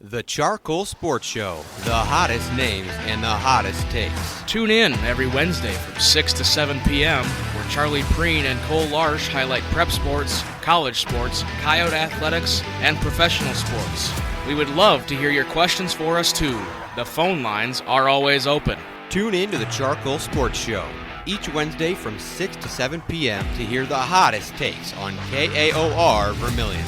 The CharCole Sports Show, the hottest names and the hottest takes. Tune in every Wednesday from 6 to 7 p.m. where Charlie Prien and Cole Larsch highlight prep sports, college sports, coyote athletics, and professional sports. We would love to hear your questions for us too. The phone lines are always open. Tune in to the CharCole Sports Show each Wednesday from 6 to 7 p.m. to hear the hottest takes on KAOR Vermilion.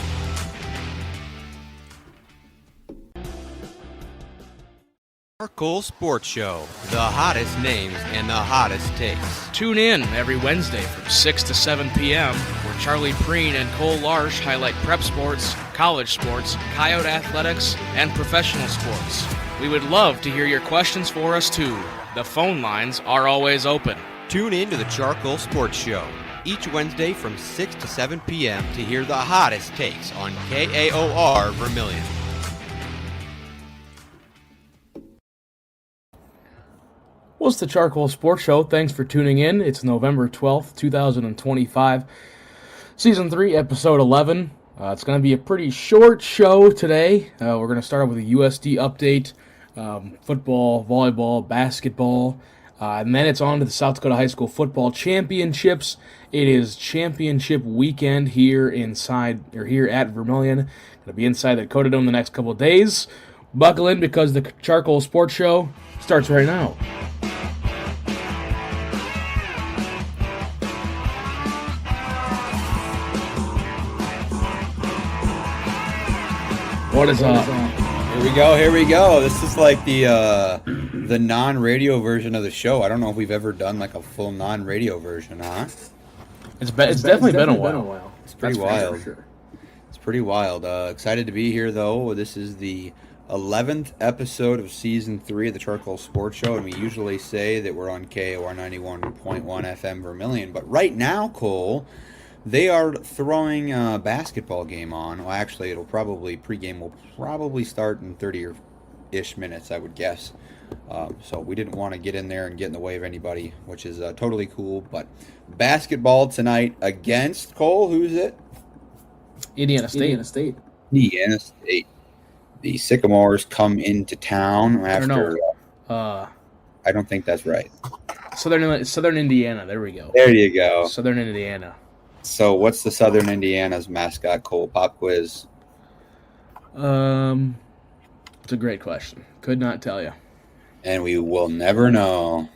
CharCole Sports Show, the hottest names and the hottest takes. Tune in every Wednesday from 6 to 7 p.m. where Charlie Prien and Cole Larsch highlight prep sports, college sports, coyote athletics, and professional sports. We would love to hear your questions for us too. The phone lines are always open. Tune in to the CharCole Sports Show each Wednesday from 6 to 7 p.m. to hear the hottest takes on KAOR Vermilion. Well, it's the CharCole Sports Show. Thanks for tuning in. It's November 12th, 2025. Season 3, Episode 11. It's going to be a pretty short show today. We're going to start with a USD update, football, volleyball, basketball, and then it's on to the South Dakota High School Football Championships. It is championship weekend here at Vermilion. Going to be inside the Dakota Dome the next couple of days. Buckle in because the CharCole Sports Show starts right now. What is up? Here we go. This is like the non-radio version of the show. I don't know if we've ever done like a full non-radio version, huh? It's definitely been a while. It's pretty wild. For sure. It's pretty wild. Excited to be here though. This is the 11th episode of Season 3 of the CharCole Sports Show, and we usually say that we're on KAOR 91.1 FM Vermilion, but right now, Cole, they are throwing a basketball game on. Well, actually, pregame will probably start in 30-ish minutes, I would guess. So we didn't want to get in there and get in the way of anybody, which is totally cool. But basketball tonight against, Cole, who's it? Indiana State. The Sycamores come into town after. I don't think that's right. Southern Indiana. There we go. There you go. Southern Indiana. So, what's the Southern Indiana's mascot, Cole? Pop quiz. It's a great question. Could not tell you. And we will never know.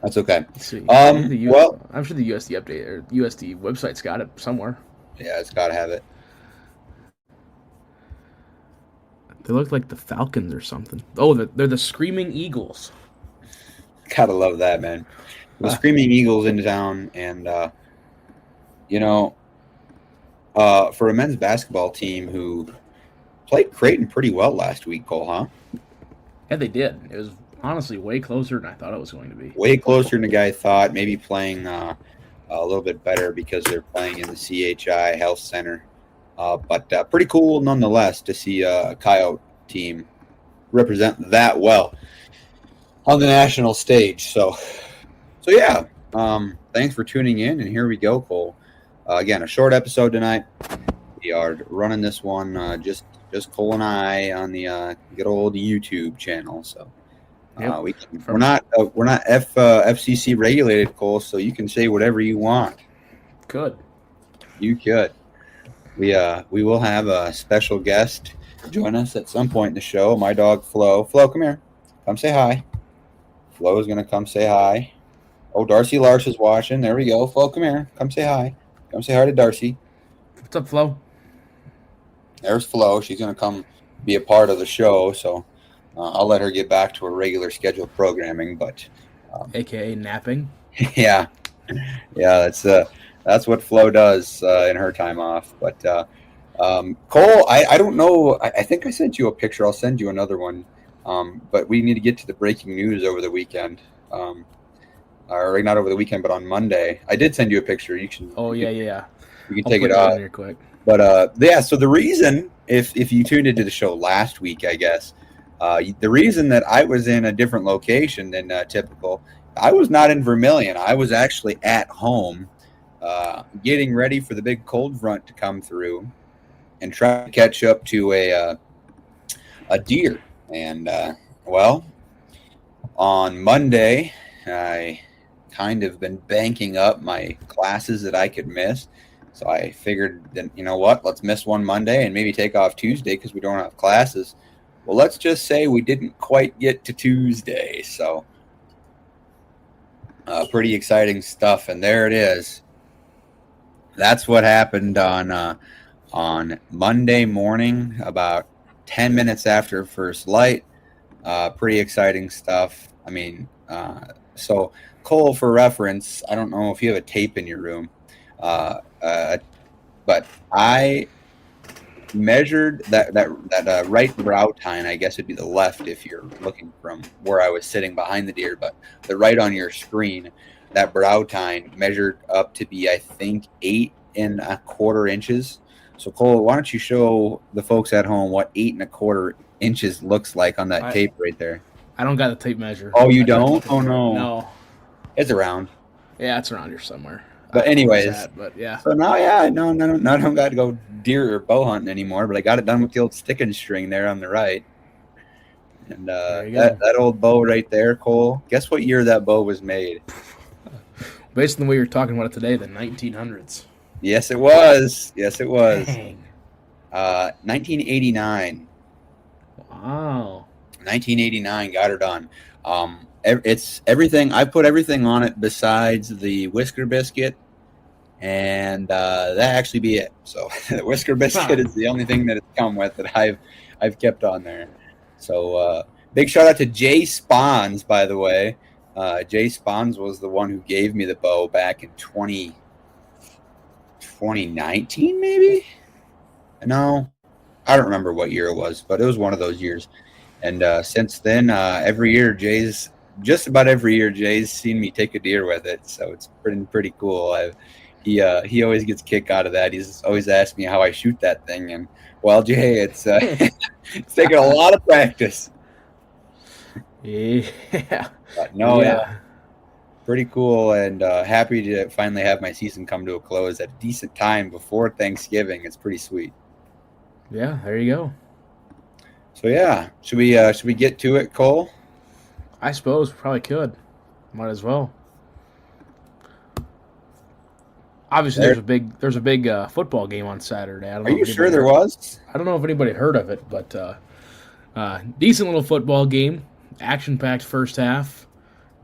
That's okay. Let's see. I'm sure the USD update or USD website's got it somewhere. Yeah, it's got to have it. They look like the Falcons or something. Oh, they're the Screaming Eagles. Gotta love that, man. The Screaming Eagles in town, and for a men's basketball team who played Creighton pretty well last week, Cole, huh? Yeah, they did. It was honestly way closer than I thought it was going to be. Way closer than the guy thought. Maybe playing a little bit better because they're playing in the CHI Health Center. But pretty cool nonetheless to see a Coyote team represent that well on the national stage. So yeah, thanks for tuning in, and here we go, Cole. Again, a short episode tonight. We are running this one just Cole and I on the good old YouTube channel. So we're not FCC regulated, Cole. So you can say whatever you want. You could. We will have a special guest join us at some point in the show. My dog Flo. Flo, come here. Come say hi. Flo is gonna come say hi. Oh, Darcy Larsch is watching. There we go. Flo, come here. Come say hi. Come say hi to Darcy. What's up, Flo? There's Flo. She's going to come be a part of the show, so I'll let her get back to her regular scheduled programming. But AKA napping. Yeah, that's what Flo does in her time off. But Cole, I don't know. I think I sent you a picture. I'll send you another one. But we need to get to the breaking news over the weekend. Or not over the weekend, but on Monday. I did send you a picture. You can. Oh yeah. You can take it off. Here quick. But so the reason, if you tuned into the show last week, I guess, the reason that I was in a different location than typical, I was not in Vermilion. I was actually at home, getting ready for the big cold front to come through, and try to catch up to a a deer. And, well, on Monday, I kind of been banking up my classes that I could miss. So I figured that, you know what, let's miss one Monday and maybe take off Tuesday because we don't have classes. Well, let's just say we didn't quite get to Tuesday. So pretty exciting stuff. And there it is. That's what happened on Monday morning, about 10 minutes after first light. Pretty exciting stuff. I mean, so Cole, for reference, I don't know if you have a tape in your room, but I measured that right brow tine. I guess it'd be the left if you're looking from where I was sitting behind the deer, but the right on your screen, that brow tine measured up to be, I think, 8.25 inches. So Cole, why don't you show the folks at home what 8.25 inches looks like on that tape right there? I don't got the tape measure. Oh, you don't? Oh no. No. It's around. Yeah, it's around here somewhere. But anyways, but yeah. So now, no, I don't got to go deer or bow hunting anymore. But I got it done with the old stick and string there on the right, and that old bow right there, Cole. Guess what year that bow was made? Based on the way you're talking about it today, the 1900s. Yes, it was. Yes, it was. Dang. 1989. Wow. 1989 got her done. It's everything. I put everything on it besides the whisker biscuit, and that actually be it. So the whisker biscuit is the only thing that it's come with that I've kept on there. So big shout out to Jay Spawns, by the way. Jay Spawns was the one who gave me the bow back in 2019, maybe. No, I don't remember what year it was, but it was one of those years. And since then, every year, just about every year, Jay's seen me take a deer with it. So it's pretty cool. He always gets a kick out of that. He's always asked me how I shoot that thing. And, well, Jay, it's it's taken a lot of practice. Yeah. But no, yeah. Pretty cool, and happy to finally have my season come to a close at a decent time before Thanksgiving. It's pretty sweet. Yeah, there you go. So yeah, should we get to it, Cole? I suppose we probably could. Might as well. Obviously, there's a big football game on Saturday. Are you sure there was? I don't know if anybody heard of it, but decent little football game. Action-packed first half.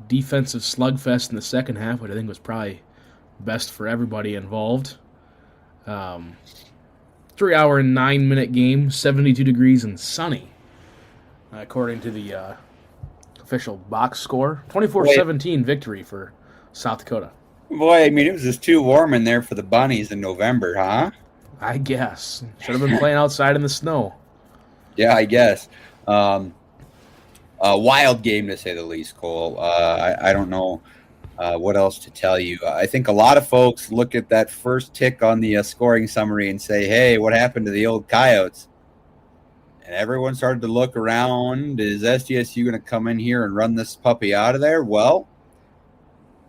Defensive slugfest in the second half, which I think was probably best for everybody involved. 3 hour and 9 minute game, 72 degrees and sunny, according to the official box score. 24-17 victory for South Dakota. Boy, I mean, it was just too warm in there for the bunnies in November, huh? I guess. Should have been playing outside in the snow. Yeah, I guess. A wild game, to say the least, Cole. I don't know what else to tell you. I think a lot of folks look at that first tick on the scoring summary and say, hey, what happened to the old Coyotes? And everyone started to look around. Is SDSU going to come in here and run this puppy out of there? Well,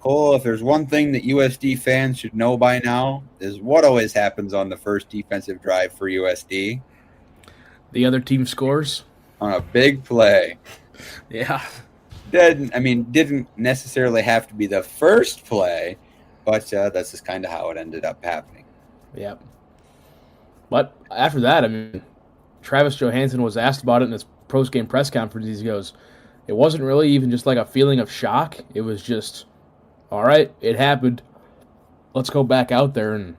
Cole, if there's one thing that USD fans should know by now is what always happens on the first defensive drive for USD. The other team scores? On a big play. Yeah. Didn't necessarily have to be the first play, but that's just kind of how it ended up happening. Yep. But after that, Travis Johansson was asked about it in his post-game press conference. He goes, it wasn't really even just like a feeling of shock. It was just, all right, it happened. Let's go back out there. And,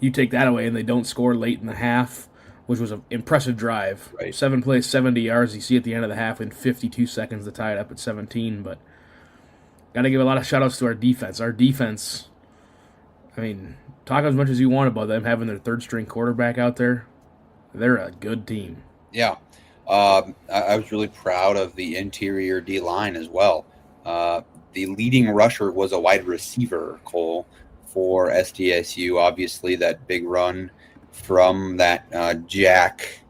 you take that away and they don't score late in the half, which was an impressive drive. Right. 7 plays, 70 yards. You see at the end of the half in 52 seconds to tie it up at 17. But got to give a lot of shout-outs to our defense. Our defense, talk as much as you want about them having their third-string quarterback out there. They're a good team. Yeah. I was really proud of the interior D-line as well. The leading rusher was a wide receiver, Cole, for SDSU. Obviously, that big run from that Jack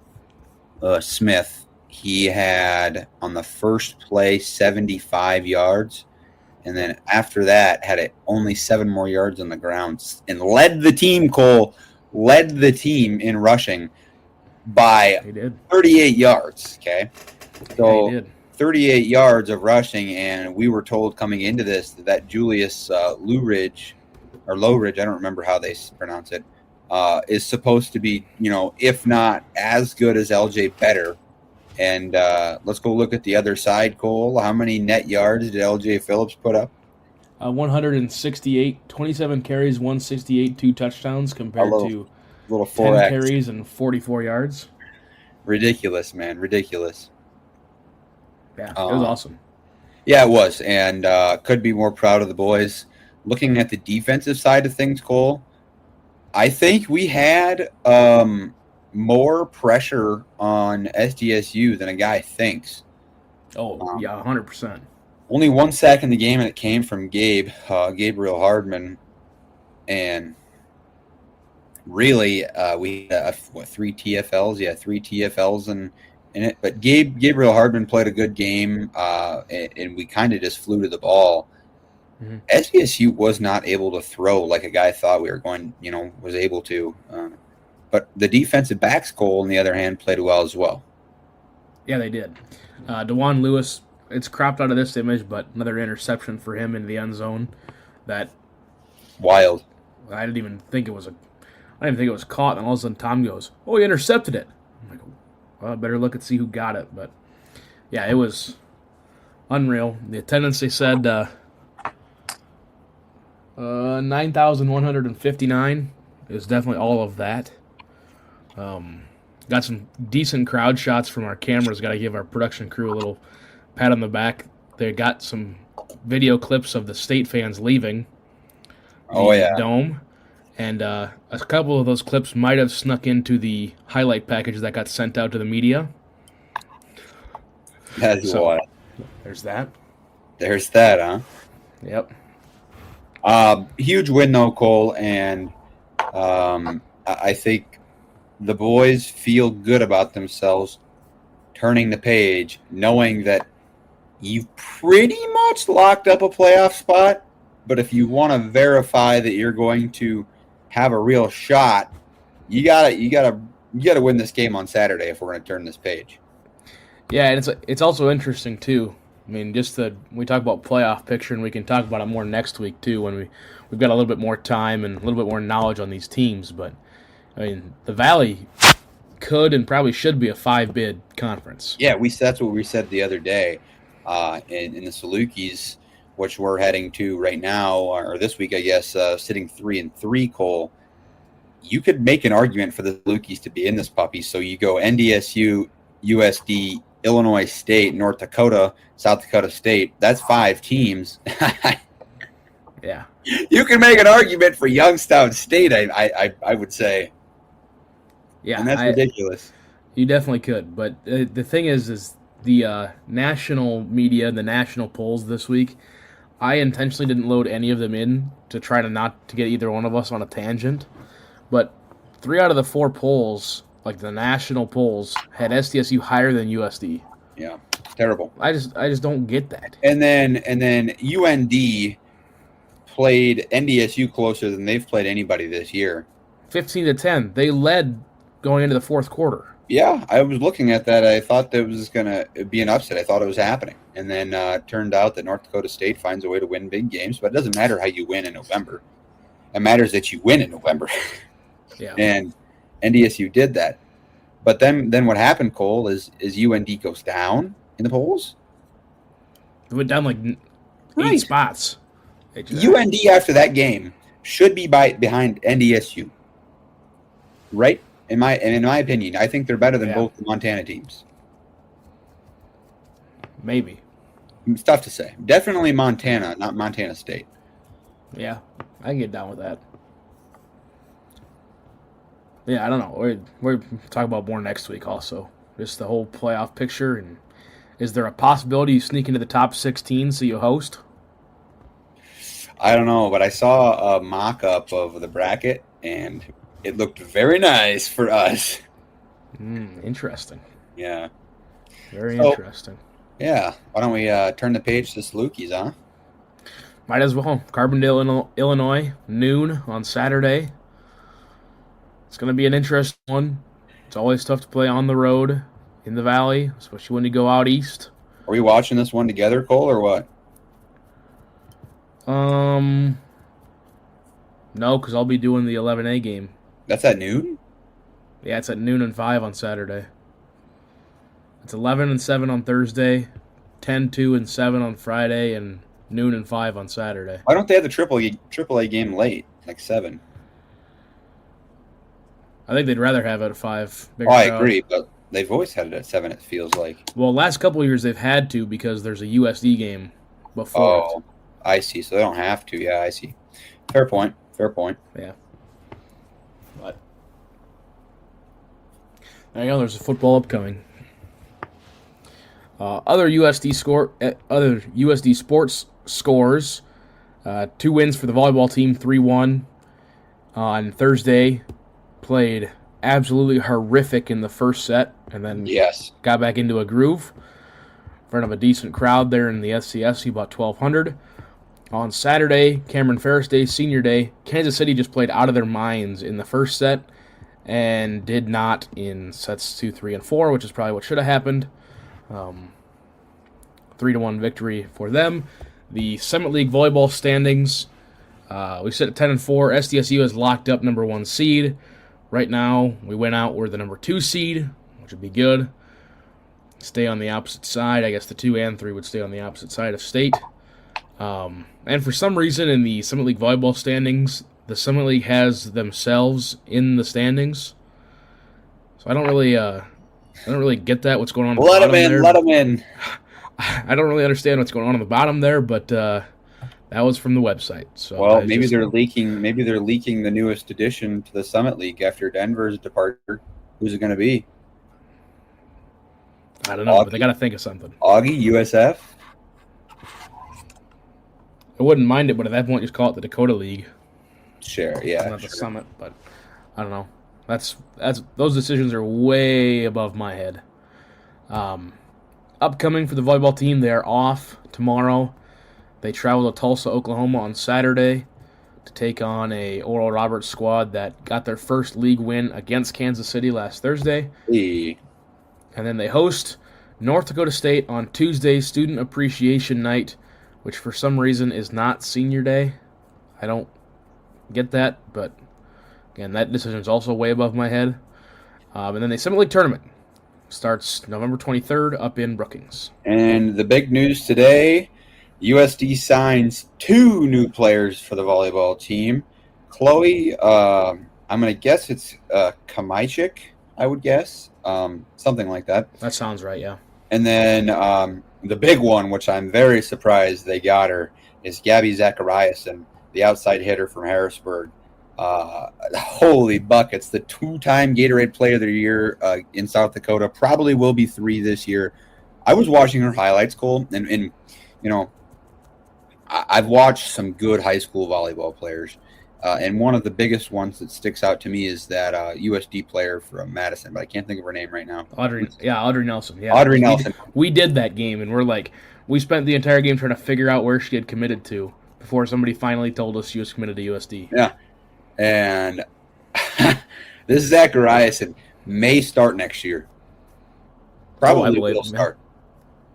Smith. He had, on the first play, 75 yards. And then after that, had only 7 more yards on the ground. And led the team, Cole, in rushing. by They did. 38 yards. Okay, so They did. 38 yards of rushing, and we were told coming into this that Julius Lowridge, I don't remember how they pronounce it, is supposed to be, if not as good as LJ, better. And let's go look at the other side, Cole. How many net yards did LJ Phillips put up? 168, 27 carries, 168, 2 touchdowns compared to little 10 4X. carries and 44 yards. Ridiculous, man. Ridiculous. Yeah, it was awesome. Yeah, it was. And could be more proud of the boys. Looking at the defensive side of things, Cole, I think we had more pressure on SDSU than a guy thinks. Oh, yeah, 100%. Only 1 sack in the game, and it came from Gabriel Hardman. And really, we had, 3 TFLs? Yeah, 3 TFLs in it. But Gabriel Hardman played a good game, and we kind of just flew to the ball. Mm-hmm. SDSU was not able to throw like a guy thought we were going, was able to. But the defensive backs, Cole, on the other hand, played well as well. Yeah, they did. DeJuan Lewis, it's cropped out of this image, but another interception for him in the end zone. That wild. I didn't even think it was caught, and all of a sudden Tom goes, "Oh, he intercepted it." I'm like, well, I better look and see who got it. But yeah, it was unreal. The attendance, they said 9,159 is definitely all of that. Got some decent crowd shots from our cameras. Got to give our production crew a little pat on the back. They got some video clips of the state fans leaving the dome. And a couple of those clips might have snuck into the highlight package that got sent out to the media. That's wild. There's that. There's that, huh? Yep. Huge win, though, Cole. And I think the boys feel good about themselves turning the page, knowing that you've pretty much locked up a playoff spot. But if you want to verify that you're going to have a real shot, you gotta win this game on Saturday if we're going to turn this page. Yeah, and it's also interesting too. I mean, we talk about playoff picture, and we can talk about it more next week too when we've got a little bit more time and a little bit more knowledge on these teams. But I mean, the Valley could and probably should be a 5-bid conference. Yeah, that's what we said the other day in the Salukis, which we're heading to right now, or this week, I guess, sitting 3-3, Cole. You could make an argument for the Salukis to be in this puppy. So you go NDSU, USD, Illinois State, North Dakota, South Dakota State. That's 5 teams. Yeah. You can make an argument for Youngstown State, I would say. Yeah. And that's ridiculous. You definitely could. But the thing is the national media, the national polls this week, I intentionally didn't load any of them in to try to not to get either one of us on a tangent. But 3 out of the 4 polls, like the national polls, had SDSU higher than USD. Yeah, terrible. I just don't get that. And then UND played NDSU closer than they've played anybody this year. 15-10. They led going into the fourth quarter. Yeah, I was looking at that. I thought that was going to be an upset. I thought it was happening. And then it turned out that North Dakota State finds a way to win big games, but it doesn't matter how you win in November. It matters that you win in November. Yeah. And NDSU did that. But then what happened, Cole, is UND goes down in the polls. It went down like 8 spots. UND after that game should be behind NDSU. Right? In my opinion, I think they're better than both the Montana teams. Maybe. It's tough to say. Definitely Montana, not Montana State. Yeah, I can get down with that. Yeah, I don't know. We're talking about more next week also. Just the whole playoff picture, and is there a possibility you sneak into the top 16 so you host? I don't know, but I saw a mock-up of the bracket, and it looked very nice for us. Interesting. Yeah. Very interesting. Yeah. Why don't we turn the page to Salukis, huh? Might as well. Carbondale, Illinois, noon on Saturday. It's going to be an interesting one. It's always tough to play on the road in the Valley, especially when you go out east. Are we watching this one together, Cole, or what? No, because I'll be doing the 11A game. That's at noon? Yeah, it's at noon and 5 on Saturday. It's 11 and 7 on Thursday, 10, 2, and 7 on Friday, and noon and 5 on Saturday. Why don't they have the AAA game late, like 7? I think they'd rather have it at 5. Oh, I agree, but they've always had it at 7, it feels like. Well, last couple of years they've had to because there's a USD game before it. I see. So they don't have to. Yeah, I see. Fair point. Yeah. But there you go. There's a football upcoming. Other USD sports scores. 2 wins for the volleyball team. 3-1 on Thursday. Played absolutely horrific in the first set, and then got back into a groove. In front of a decent crowd there in the SDSU, about 1,200. On Saturday, Cameron Ferris Day, Senior Day, Kansas City just played out of their minds in the first set and did not in sets 2, 3, and 4, which is probably what should have happened. 3-1 victory for them. The Summit League volleyball standings, we sit at 10 and 4. SDSU has locked up number 1 seed. Right now, we went out, we're the number 2 seed, which would be good. Stay on the opposite side. I guess the 2 and 3 would stay on the opposite side of state. And for some reason in the Summit League volleyball standings, the Summit League has themselves in the standings. So I don't really get that, what's going on. Let them in. I don't really understand what's going on the bottom there, but that was from the website. So maybe they're leaking the newest addition to the Summit League after Denver's departure. Who's it going to be? I don't know, but they got to think of something. Augie, USF? I wouldn't mind it, but at that point, just call it the Dakota League. Sure, yeah. Not the Summit, but I don't know. That's those decisions are way above my head. Upcoming for the volleyball team, they are off tomorrow. They travel to Tulsa, Oklahoma on Saturday to take on a Oral Roberts squad that got their first league win against Kansas City last Thursday. Hey. And then they host North Dakota State on Tuesday, Student Appreciation Night, which for some reason is not Senior Day. I don't get that, but again, that decision is also way above my head. And then the Summit League Tournament starts November 23rd up in Brookings. And the big news today, USD signs 2 new players for the volleyball team. Chloe, I'm going to guess it's Kamaichik, I would guess. Something like that. That sounds right, yeah. And then the big one, which I'm very surprised they got her, is Gabby Zachariasen, the outside hitter from Harrisburg. Holy buckets. The 2-time Gatorade Player of the Year in South Dakota. Probably will be 3 this year. I was watching her highlights, Cole, and you know, I've watched some good high school volleyball players. And one of the biggest ones that sticks out to me is that USD player from Madison, but I can't think of her name right now. Audrey Nelson. Yeah, Audrey Nelson. We did that game, and we spent the entire game trying to figure out where she had committed to before somebody finally told us she was committed to USD. Yeah. And this Zachariasen may start next year. Probably will start.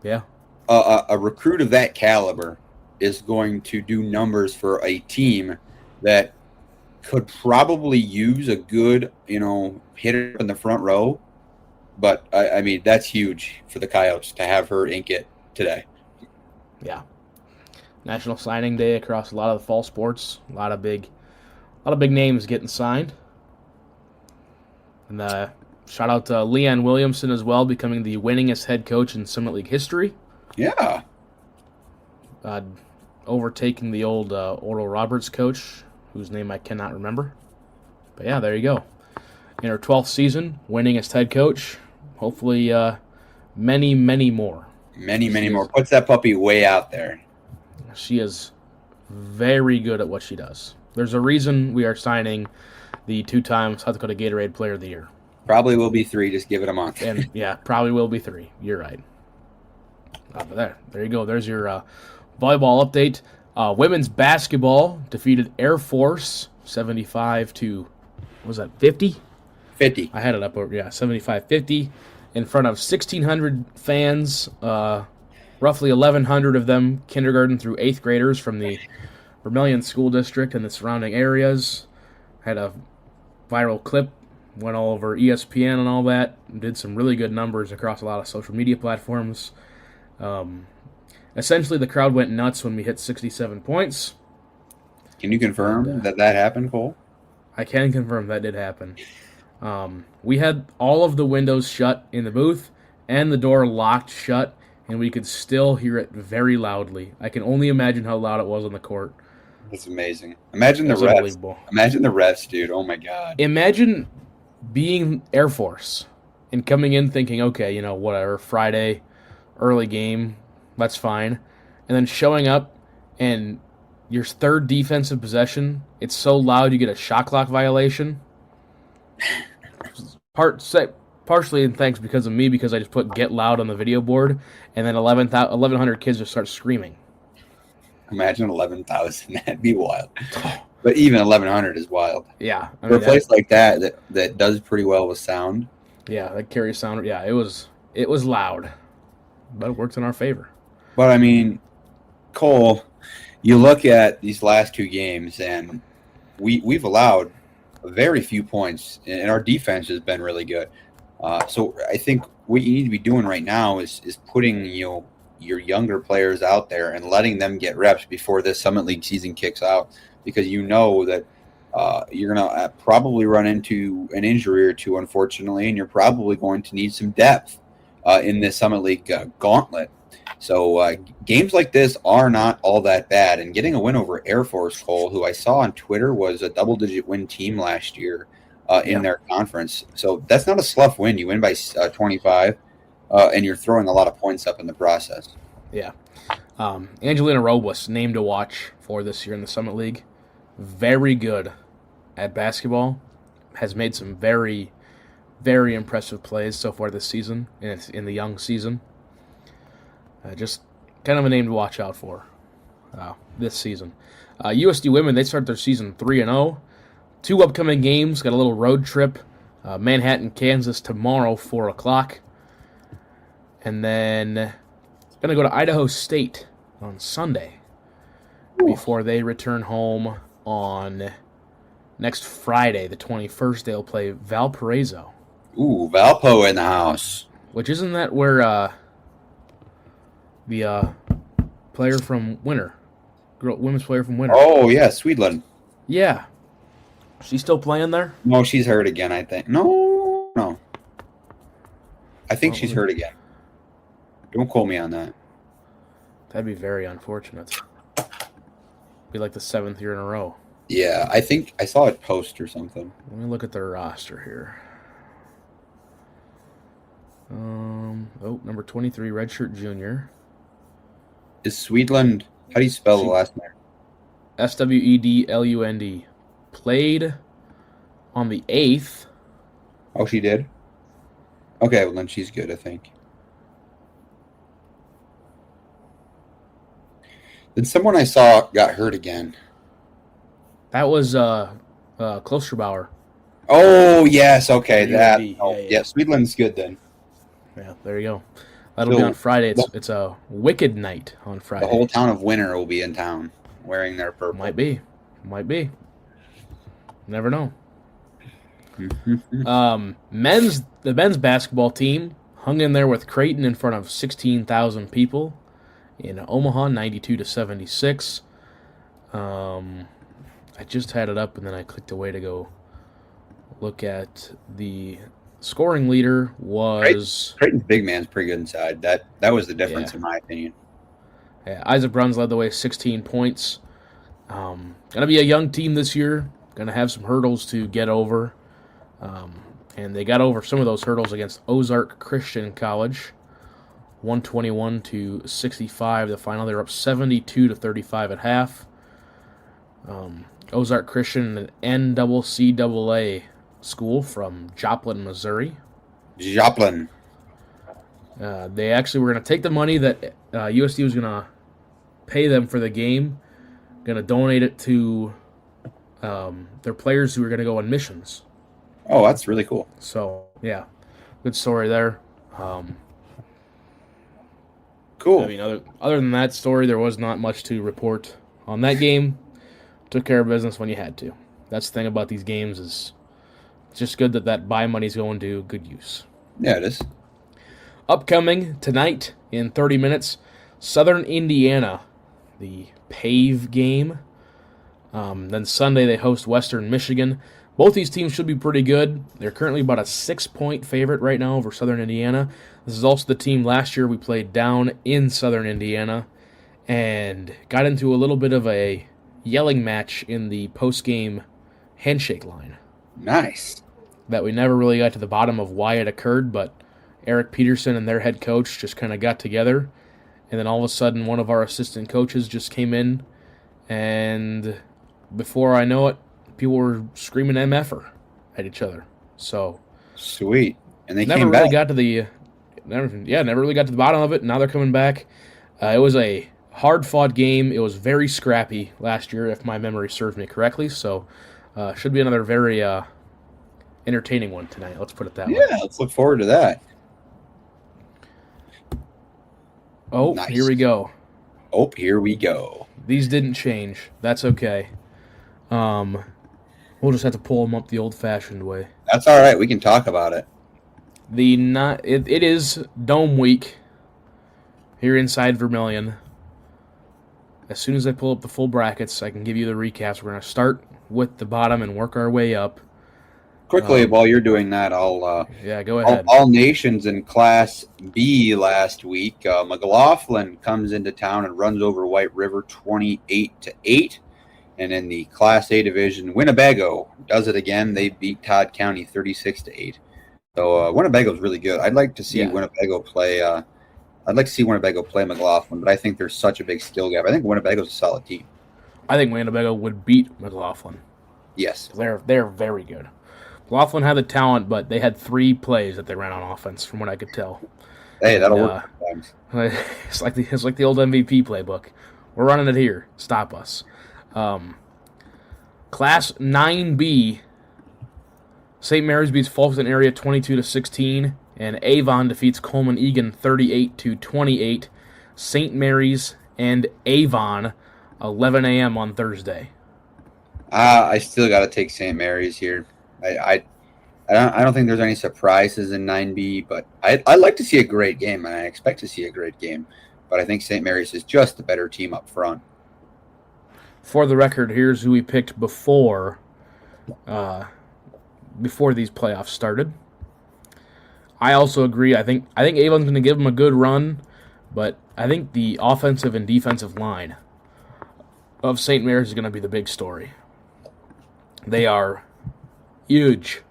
Yeah. A recruit of that caliber is going to do numbers for a team that could probably use a good, hitter in the front row. But, I mean, that's huge for the Coyotes to have her ink it today. Yeah. National Signing Day across a lot of the fall sports. A lot of big names getting signed. And shout out to Leanne Williamson as well, becoming the winningest head coach in Summit League history. Yeah. Overtaking the old Oral Roberts coach, whose name I cannot remember. But yeah, there you go. In her 12th season, winningest head coach. Hopefully many, many more. Many more. Puts that puppy way out there. She is very good at what she does. There's a reason we are signing the 2-time South Dakota Gatorade Player of the Year. Probably will be 3. Just give it a month. And yeah, probably will be 3. You're right. But there you go. There's your volleyball update. Women's basketball defeated Air Force 75 to, what was that, 50? 50. I had it up over 75-50 in front of 1,600 fans. Roughly 1,100 of them kindergarten through 8th graders from the Vermilion School District and the surrounding areas. Had a viral clip, went all over ESPN and all that. Did some really good numbers across a lot of social media platforms. Essentially, the crowd went nuts when we hit 67 points. Can you confirm that happened, Cole? I can confirm that did happen. We had all of the windows shut in the booth and the door locked shut, and we could still hear it very loudly. I can only imagine how loud it was on the court. That's amazing. Imagine the refs. Imagine the refs, dude. Oh, my God. Imagine being Air Force and coming in thinking, okay, whatever, Friday, early game, that's fine. And then showing up and your third defensive possession, it's so loud you get a shot clock violation. Partially in thanks because of me, because I just put get loud on the video board, and then 1,100 kids just start screaming. Imagine 11,000. That'd be wild. But even 1,100 is wild. Yeah. For a place like that does pretty well with sound. Yeah, that carries sound. Yeah, it was loud, but it worked in our favor. But, I mean, Cole, you look at these last two games, and we've allowed very few points, and our defense has been really good. So I think what you need to be doing right now is putting your younger players out there and letting them get reps before this Summit League season kicks out, because you know that you're going to probably run into an injury or two, unfortunately, and you're probably going to need some depth in this Summit League gauntlet. So games like this are not all that bad. And getting a win over Air Force, Cole, who I saw on Twitter was a double-digit win team last year in their conference. So that's not a slough win. You win by 25, and you're throwing a lot of points up in the process. Yeah. Angelina Robles, named to watch for this year in the Summit League. Very good at basketball. Has made some very, very impressive plays so far this season, in the young season. Just kind of a name to watch out for this season. USD women, they start their season 3-0. 2 upcoming games. Got a little road trip. Manhattan, Kansas tomorrow, 4 o'clock. And then going to go to Idaho State on Sunday before they return home on next Friday, the 21st. They'll play Valparaiso. Ooh, Valpo in the house. Which isn't that where the player from Winter, women's player from Winter. Oh, yeah, Swedlund. Yeah. She's still playing there? No, she's hurt again, I think. No. I think she's hurt again. Don't quote me on that. That'd be very unfortunate. Be like the 7th year in a row. Yeah, I think I saw it post or something. Let me look at their roster here. Number 23, redshirt junior. Is Swedlund, how do you spell the last name? Swedlund. Played on the 8th. Oh, she did? Okay, well then she's good, I think. Then someone I saw got hurt again. That was Klosterbauer. Oh, yes, okay. Yeah. Swedlund's good then. Yeah, there you go. That'll be on Friday. It's a wicked night on Friday. The whole town of Winter will be in town wearing their purple. Might be. Never know. The men's basketball team hung in there with Creighton in front of 16,000 people in Omaha, 92-76. I just had it up and then I clicked away to go look at the scoring leader. Was Creighton's big man's pretty good inside. That was the difference in my opinion. Yeah, Isaac Bruns led the way, 16 points. Gonna be a young team this year. Gonna have some hurdles to get over. And they got over some of those hurdles against Ozark Christian College. 121-65 the final. They were up 72-35 at half. Ozark Christian, an NCAA school from Joplin, Missouri. Joplin. They actually were going to take the money that USD was going to pay them for the game, going to donate it to their players who were going to go on missions Oh, that's really cool. So, yeah, good story there. Cool. I mean, other than that story, there was not much to report on that game. Took care of business when you had to. That's the thing about these games is it's just good that buy money's going to good use. Yeah, it is. Upcoming tonight in 30 minutes, Southern Indiana, the PAVE game. Then Sunday they host Western Michigan. Both these teams should be pretty good. They're currently about a 6-point favorite right now over Southern Indiana. This is also the team last year we played down in Southern Indiana and got into a little bit of a yelling match in the post-game handshake line. Nice. That we never really got to the bottom of why it occurred, but Eric Peterson and their head coach just kind of got together, and then all of a sudden one of our assistant coaches just came in, and before I know it, people were screaming MFer at each other. So sweet. And they never came really back. got to the never really got to the bottom of it. Now they're coming back. It was a hard-fought game. It was very scrappy last year, if my memory serves me correctly. So should be another very entertaining one tonight. Let's put it that way. Yeah, let's look forward to that. Oh, Nice. Here we go. Oh, here we go. These didn't change. That's okay. We'll just have to pull them up the old-fashioned way. That's all right. We can talk about it. It is Dome Week here inside Vermilion. As soon as I pull up the full brackets, I can give you the recaps. We're going to start with the bottom and work our way up. Quickly, while you're doing that, I'll go ahead. All nations in Class B last week. McLaughlin comes into town and runs over White River 28-8. And in the Class A division, Winnebago does it again. They beat Todd County 36-8. So Winnebago's really good. I'd like to see Winnebago play. I'd like to see Winnebago play McLaughlin, but I think there's such a big skill gap. I think Winnebago's a solid team. I think Winnebago would beat McLaughlin. Yes, they're very good. McLaughlin had the talent, but they had 3 plays that they ran on offense, from what I could tell. Hey, that'll work sometimes. It's like the old MVP playbook. We're running it here. Stop us. Class 9B, St. Mary's beats Fulton area 22-16, and Avon defeats Coleman Egan 38-28. St. Mary's and Avon, 11 a.m. on Thursday. I still got to take St. Mary's here. I don't think there's any surprises in 9B, but I'd like to see a great game, and I expect to see a great game. But I think St. Mary's is just the better team up front. For the record, here's who we picked before these playoffs started. I also agree. I think Avon's going to give them a good run, but I think the offensive and defensive line of St. Mary's is going to be the big story. They are huge,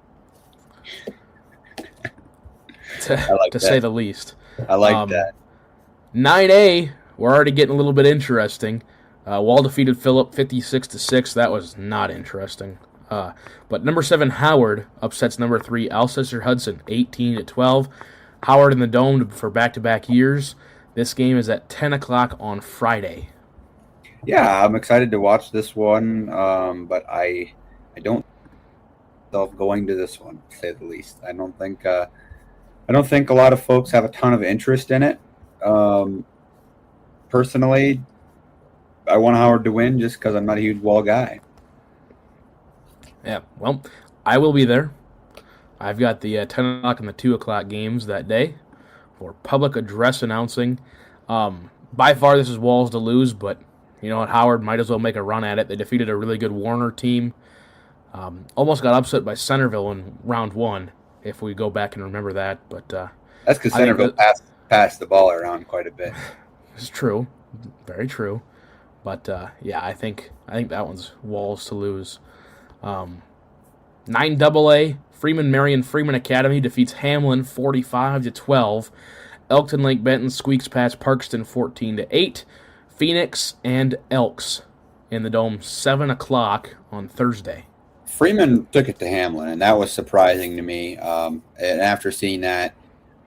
to say the least. I like that. 9A, we're already getting a little bit interesting. Wall defeated Phillip 56-6. That was not interesting. But number 7 Howard upsets number 3 Alcester Hudson 18-12. Howard in the Dome for back-to-back years. This game is at 10 o'clock on Friday. Yeah, I'm excited to watch this one, but I don't myself going to this one, to say the least. I don't think a lot of folks have a ton of interest in it. Personally, I want Howard to win just because I'm not a huge Wall guy. Yeah, well, I will be there. I've got the 10 o'clock and the 2 o'clock games that day for public address announcing. By far, this is Wall's to lose, but you know what? Howard might as well make a run at it. They defeated a really good Warner team. Almost got upset by Centerville in round 1, if we go back and remember that. But that's because Centerville passed the ball around quite a bit. It's true. Very true. But, I think that one's Wall's to lose. 9AA, Freeman Marion Freeman Academy defeats Hamlin 45-12. Elkton Lake Benton squeaks past Parkston 14-8. Phoenix and Elks in the Dome 7 o'clock on Thursday. Freeman took it to Hamlin, and that was surprising to me. And after seeing that,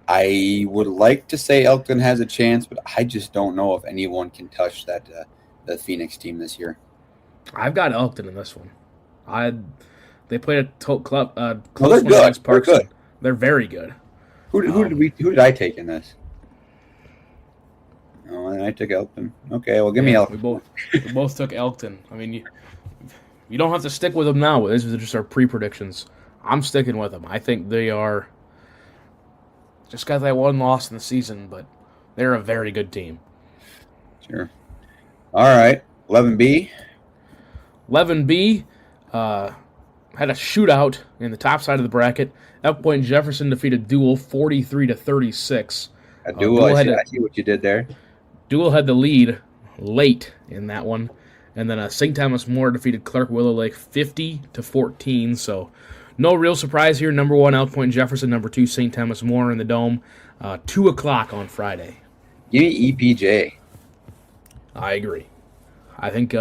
I would like to say Elkton has a chance, but I just don't know if anyone can touch that the Phoenix team this year. I've got Elkton in this one. They played a close they're one good. against They're Parkson. good. They're very good. Who did I take in this? Oh, and I took Elkton. Okay, well, give me Elkton. We both took Elkton. I mean, you don't have to stick with them now. These are just our pre-predictions. I'm sticking with them. I think they are just got that one loss in the season, but they're a very good team. Sure. All right, 11B. 11B had a shootout in the top side of the bracket. Elk Point Jefferson defeated Dual 43-36. I see what you did there. Dual had the lead late in that one, and then St. Thomas More defeated Clark Willow Lake 50-14. So no real surprise here. Number 1 Elk Point Jefferson, number 2 St. Thomas More in the Dome. 2 o'clock on Friday. Give me EPJ. I agree. I think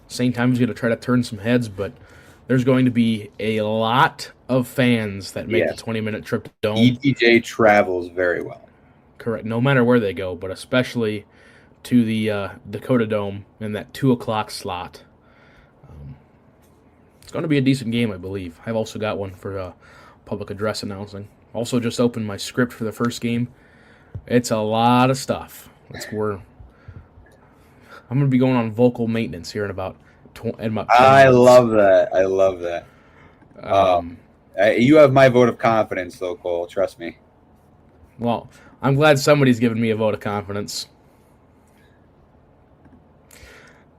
St. Thomas is going to try to turn some heads, but there's going to be a lot of fans that make the 20-minute trip to Dome. EPJ travels very well. Correct. No matter where they go, but especially to the Dakota Dome in that 2 o'clock slot. It's going to be a decent game, I believe. I've also got one for public address announcing. Also just opened my script for the first game. It's a lot of stuff. I'm going to be going on vocal maintenance here in about 10 minutes. I love that. You have my vote of confidence, though, Cole. Trust me. Well, I'm glad somebody's giving me a vote of confidence.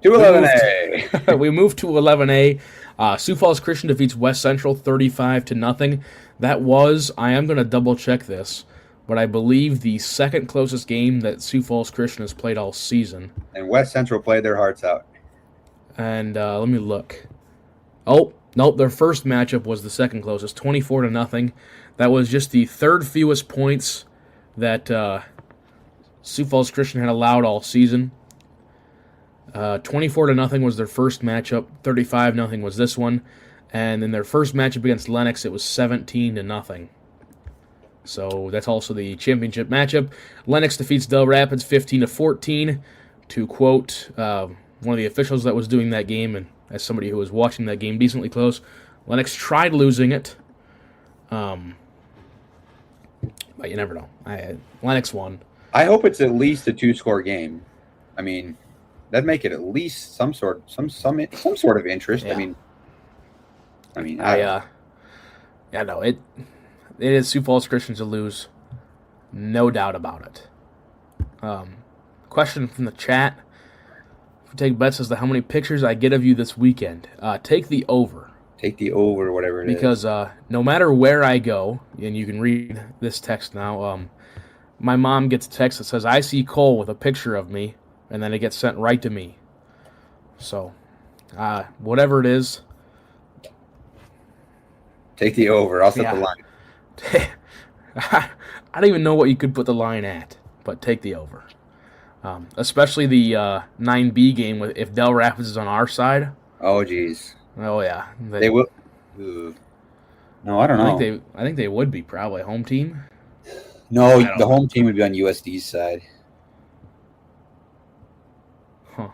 To 11A. We moved to 11A. Sioux Falls Christian defeats West Central 35-0. That was, I am going to double check this, but I believe the second closest game that Sioux Falls Christian has played all season. And West Central played their hearts out. And let me look. Oh, nope, their first matchup was the second closest, 24-0. That was just the third fewest points that Sioux Falls Christian had allowed all season. 24-0 was their first matchup. 35-0 was this one. And in their first matchup against Lennox, it was 17-0. So that's also the championship matchup. Lennox defeats Del Rapids 15-14. To quote one of the officials that was doing that game, and as somebody who was watching that game decently close, Lennox tried losing it. But you never know. Lennox won. I hope it's at least a 2-score game. I mean, that'd make it at least some sort of interest. Yeah. It is Sioux Falls Christian to lose, no doubt about it. Question from the chat: if you take bets as to how many pictures I get of you this weekend, take the over. Take the over, whatever it is. Because no matter where I go, and you can read this text now, my mom gets a text that says, "I see Cole with a picture of me," and then it gets sent right to me. So, whatever it is, take the over. I'll set the line. I don't even know what you could put the line at, but take the over. Especially the 9B game with if Del Rapids is on our side. Oh, geez. Oh yeah, they will. No, I don't know. I think they would be probably home team. No, the home team would be on USD's side. Huh.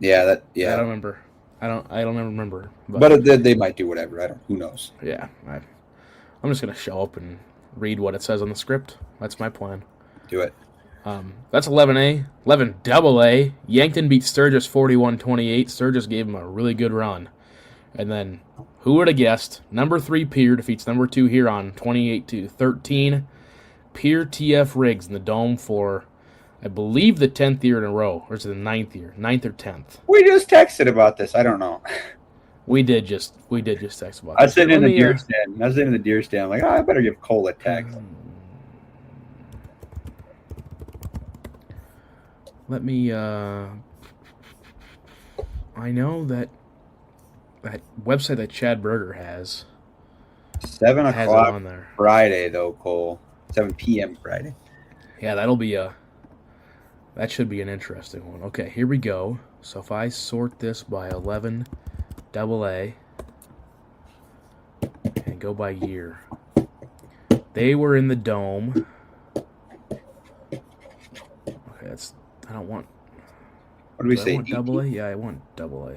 Yeah, I don't remember. I don't remember. But they might do whatever. Who knows? Yeah, I'm just gonna show up and read what it says on the script. That's my plan. Do it. That's 11A. 11AA. Yankton beat Sturgis 41-28. Sturgis gave them a really good run. And then, who would have guessed, number 3 Pier defeats number 2 Huron 28-13. Pier TF Riggs in the Dome for, I believe, the 10th year in a row. Or is it the 9th year? 9th or 10th? We just texted about this. I don't know. We did just text about this. I was sitting in the deer stand. I'm like, I better give Cole a text. Let me, I know that website that Chad Berger has 7 o'clock on there. Friday, though, Cole. 7 p.m. Friday. Yeah, that should be an interesting one. Okay, here we go. So if I sort this by 11 AA and go by year, they were in the Dome. Okay, I don't want. What do we say? I want double A? Yeah, I want double A.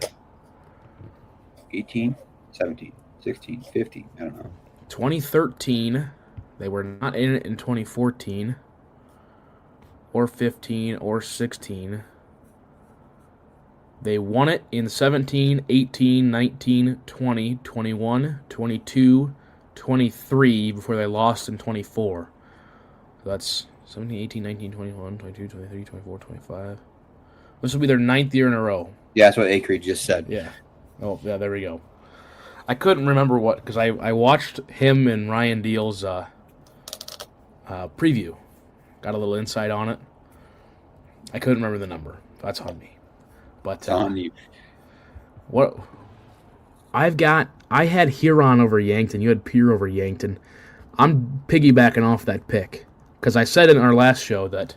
18? 17. 16, 15, I don't know. 2013, they were not in it in 2014, or 15, or 16. They won it in 17, 18, 19, 20, 21, 22, 23 before they lost in 24. So that's 17, 18, 19, 21, 22, 23, 24, 25. This will be their 9th year in a row. Yeah, that's what Acreage just said. Yeah. Oh, yeah, there we go. I couldn't remember what, because I watched him and Ryan Deal's preview. Got a little insight on it. I couldn't remember the number. That's on me. But It's on you. what I had Huron over Yankton. You had Pier over Yankton. I'm piggybacking off that pick because I said in our last show that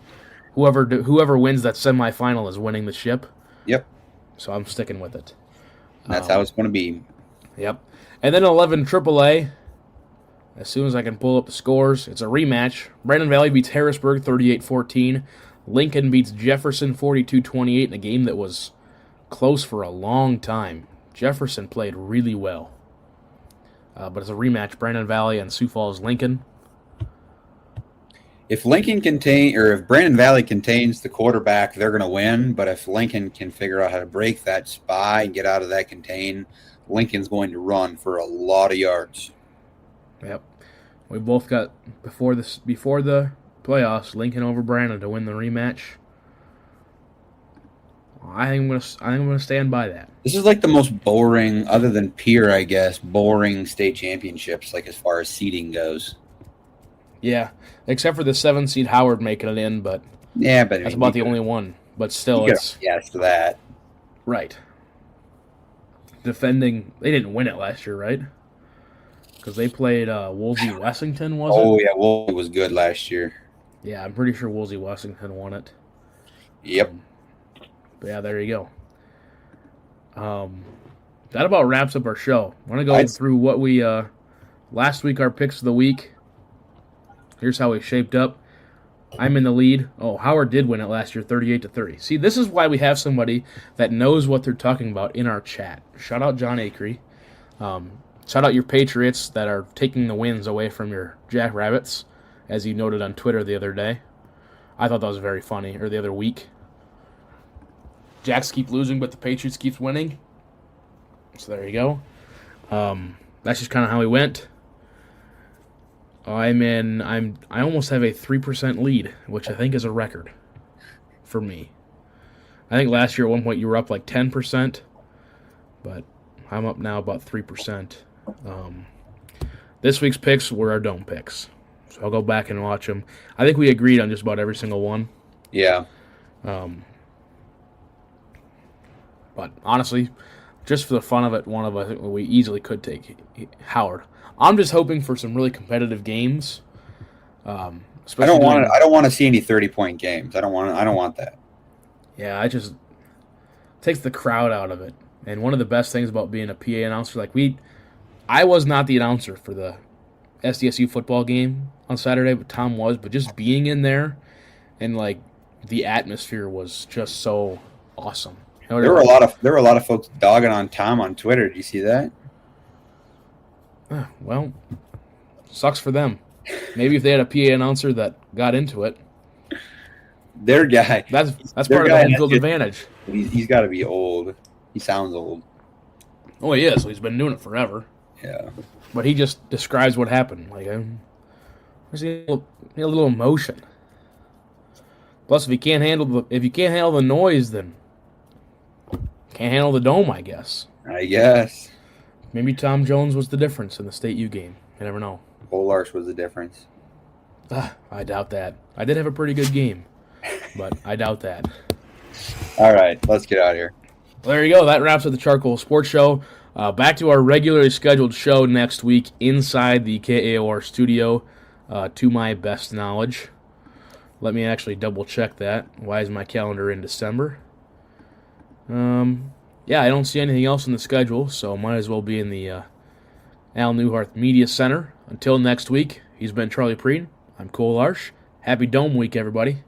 whoever wins that semifinal is winning the ship. Yep. So I'm sticking with it. That's how it's going to be. Yep. And then 11 AAA. As soon as I can pull up the scores, it's a rematch. Brandon Valley beats Harrisburg 38-14. Lincoln beats Jefferson 42-28 in a game that was close for a long time. Jefferson played really well. But it's a rematch, Brandon Valley and Sioux Falls Lincoln. If Brandon Valley contains the quarterback, they're going to win. But if Lincoln can figure out how to break that spy and get out of that contain, Lincoln's going to run for a lot of yards. Yep. We both got before the playoffs, Lincoln over Brandon to win the rematch. I think I'm gonna stand by that. This is like the most boring, other than Pier, I guess, boring state championships, like as far as seeding goes. Yeah, except for the 7-seed Howard making it in, but Yeah, but that's about the only one. But still, it's yes to that. right. Defending, they didn't win it last year, right? Because they played Woolsey Wessington, was it? Oh yeah, Woolsey was good last year. Yeah, I'm pretty sure Woolsey Wessington won it. Yep. But yeah, there you go. That about wraps up our show. I want to go through what we last week, our picks of the week. Here's how we shaped up. I'm in the lead. Oh, Howard did win it last year, 38-30. See, this is why we have somebody that knows what they're talking about in our chat. Shout out John Acree. Shout out your Patriots that are taking the wins away from your Jackrabbits, as you noted on Twitter the other day. I thought that was very funny, or the other week. Jacks keep losing, but the Patriots keep winning. So there you go. That's just kind of how we went. I almost have a 3% lead, which I think is a record for me. I think last year at one point you were up like 10%, but I'm up now about 3%. This week's picks were our dome picks, so I'll go back and watch them. I think we agreed on just about every single one. Yeah. But honestly, just for the fun of it, one of us we easily could take Howard. I'm just hoping for some really competitive games. I don't want to see any 30-point games. I don't want that. Yeah, it just takes the crowd out of it. And one of the best things about being a PA announcer, I was not the announcer for the SDSU football game on Saturday, but Tom was. But just being in there and the atmosphere was just so awesome. There were a lot of folks dogging on Tom on Twitter. Did you see that? Well, sucks for them. Maybe if they had a PA announcer that got into it. Their guy. That's part of the home field advantage. He's got to be old. He sounds old. Oh, he is. He's been doing it forever. Yeah. But he just describes what happened. There's a little emotion. Plus, if you can't handle the noise, then can't handle the dome, I guess. I guess. Maybe Tom Jones was the difference in the State U game. You never know. Larsch was the difference. I doubt that. I did have a pretty good game, but I doubt that. All right, let's get out of here. Well, there you go. That wraps up the CharCole Sports Show. Back to our regularly scheduled show next week inside the KAOR studio, to my best knowledge. Let me actually double-check that. Why is my calendar in December? Yeah, I don't see anything else in the schedule, so might as well be in the Al Newharth Media Center. Until next week, he's been Charlie Prien. I'm Cole Larsch. Happy Dome Week, everybody.